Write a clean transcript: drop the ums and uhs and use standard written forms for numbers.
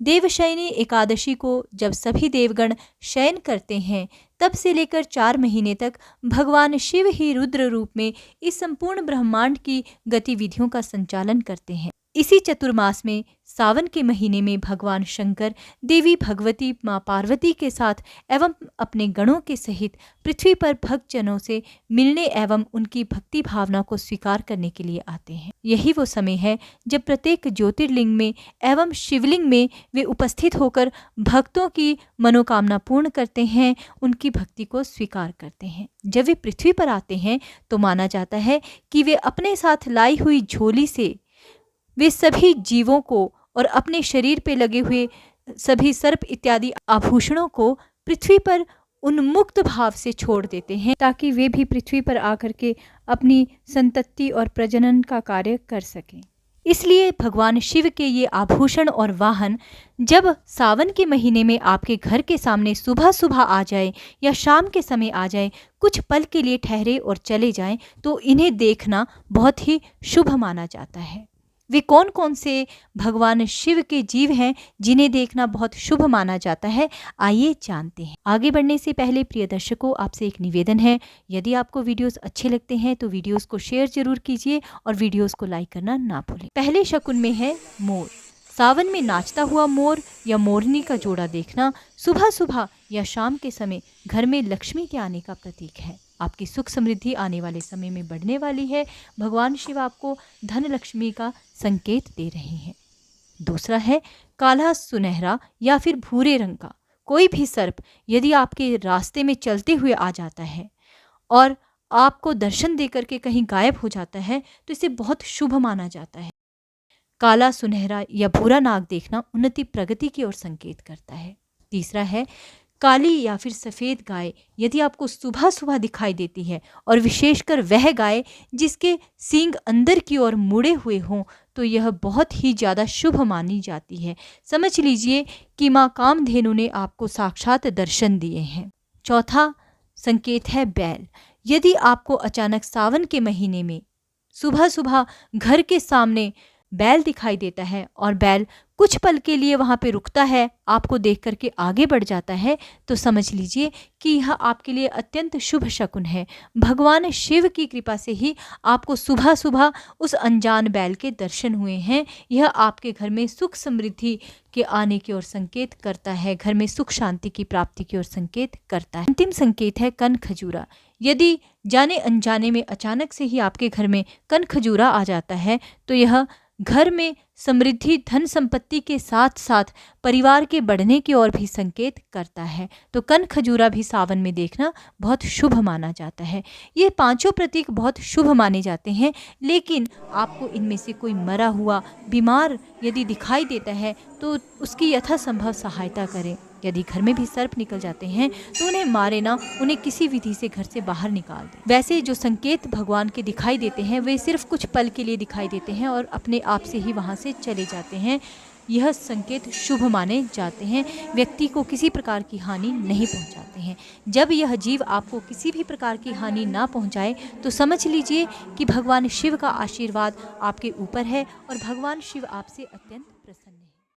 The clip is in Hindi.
देवशयनी एकादशी को जब सभी देवगण शयन करते हैं, तब से लेकर 4 महीने तक भगवान शिव ही रुद्र रूप में इस संपूर्ण ब्रह्मांड की गतिविधियों का संचालन करते हैं। इसी चतुर्मास में सावन के महीने में भगवान शंकर देवी भगवती माँ पार्वती के साथ एवं अपने गणों के सहित पृथ्वी पर भक्तजनों से मिलने एवं उनकी भक्ति भावना को स्वीकार करने के लिए आते हैं। यही वो समय है जब प्रत्येक ज्योतिर्लिंग में एवं शिवलिंग में वे उपस्थित होकर भक्तों की मनोकामना पूर्ण करते हैं, उनकी भक्ति को स्वीकार करते हैं। जब वे पृथ्वी पर आते हैं तो माना जाता है कि वे अपने साथ लाई हुई झोली से वे सभी जीवों को और अपने शरीर पे लगे हुए सभी सर्प इत्यादि आभूषणों को पृथ्वी पर उन्मुक्त भाव से छोड़ देते हैं, ताकि वे भी पृथ्वी पर आकर के अपनी संतति और प्रजनन का कार्य कर सकें। इसलिए भगवान शिव के ये आभूषण और वाहन जब सावन के महीने में आपके घर के सामने सुबह सुबह आ जाए या शाम के समय आ जाए, कुछ पल के लिए ठहरे और चले जाएं, तो इन्हें देखना बहुत ही शुभ माना जाता है। वे कौन कौन से भगवान शिव के जीव हैं जिन्हें देखना बहुत शुभ माना जाता है, आइए जानते हैं। आगे बढ़ने से पहले प्रिय दर्शकों, आपसे एक निवेदन है, यदि आपको वीडियोस अच्छे लगते हैं तो वीडियोस को शेयर जरूर कीजिए और वीडियोस को लाइक करना ना भूलें। पहले शकुन में है मोर। सावन में नाचता हुआ मोर या मोरनी का जोड़ा देखना सुबह सुबह या शाम के समय घर में लक्ष्मी के आने का प्रतीक है। आपकी सुख समृद्धि आने वाले समय में बढ़ने वाली है। भगवान शिव आपको धन लक्ष्मी का संकेत दे रहे हैं। दूसरा है काला सुनहरा या फिर भूरे रंग का कोई भी सर्प यदि आपके रास्ते में चलते हुए आ जाता है और आपको दर्शन देकर के कहीं गायब हो जाता है, तो इसे बहुत शुभ माना जाता है। काला सुनहरा या भूरा नाग देखना उन्नति प्रगति की ओर संकेत करता है। तीसरा है काली या फिर सफ़ेद गाय यदि आपको सुबह सुबह दिखाई देती है और विशेषकर वह गाय जिसके सींग अंदर की ओर मुड़े हुए हों, तो यह बहुत ही ज़्यादा शुभ मानी जाती है। समझ लीजिए कि माँ कामधेनु ने आपको साक्षात दर्शन दिए हैं। चौथा संकेत है बैल। यदि आपको अचानक सावन के महीने में सुबह सुबह घर के सामने बैल दिखाई देता है और बैल कुछ पल के लिए वहाँ पे रुकता है, आपको देख करके आगे बढ़ जाता है, तो समझ लीजिए कि यह आपके लिए अत्यंत शुभ शकुन है। भगवान शिव की कृपा से ही आपको सुबह सुबह उस अनजान बैल के दर्शन हुए हैं। यह आपके घर में सुख समृद्धि के आने की ओर संकेत करता है, घर में सुख शांति की प्राप्ति की ओर संकेत करता है। अंतिम संकेत है कन खजूरा। यदि जाने अनजाने में अचानक से ही आपके घर में कन खजूरा आ जाता है, तो यह घर में समृद्धि धन संपत्ति के साथ साथ परिवार के बढ़ने की ओर भी संकेत करता है। तो कन खजूरा भी सावन में देखना बहुत शुभ माना जाता है। ये पांचों प्रतीक बहुत शुभ माने जाते हैं, लेकिन आपको इनमें से कोई मरा हुआ बीमार यदि दिखाई देता है तो उसकी यथासंभव सहायता करें। यदि घर में भी सर्प निकल जाते हैं तो उन्हें मारे ना, उन्हें किसी विधि से घर से बाहर निकाल दें। वैसे जो संकेत भगवान के दिखाई देते हैं वे सिर्फ कुछ पल के लिए दिखाई देते हैं और अपने आप से ही वहाँ से चले जाते हैं। यह संकेत शुभ माने जाते हैं, व्यक्ति को किसी प्रकार की हानि नहीं पहुंचाते हैं। जब यह जीव आपको किसी भी प्रकार की हानि ना पहुंचाए तो समझ लीजिए कि भगवान शिव का आशीर्वाद आपके ऊपर है और भगवान शिव आपसे अत्यंत